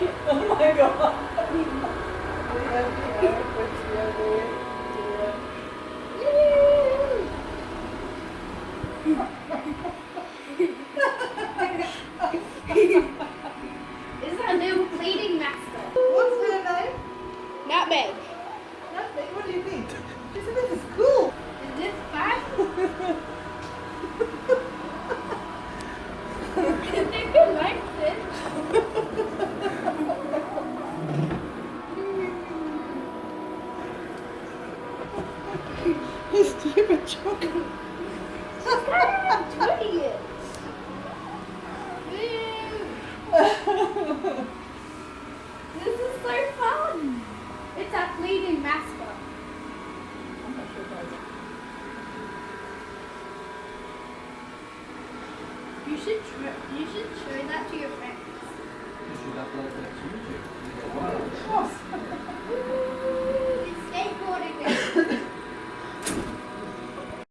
Oh my god. This is our new cleaning master. What's her name? Nutmeg. Nutmeg. What do you think? She said this is cool. Is this fun? I think you liked it. Stupid Jukin. She's kind of enjoying it. This is so fun. It's our cleaning master. I'm not sure about it. You should show that to your friends.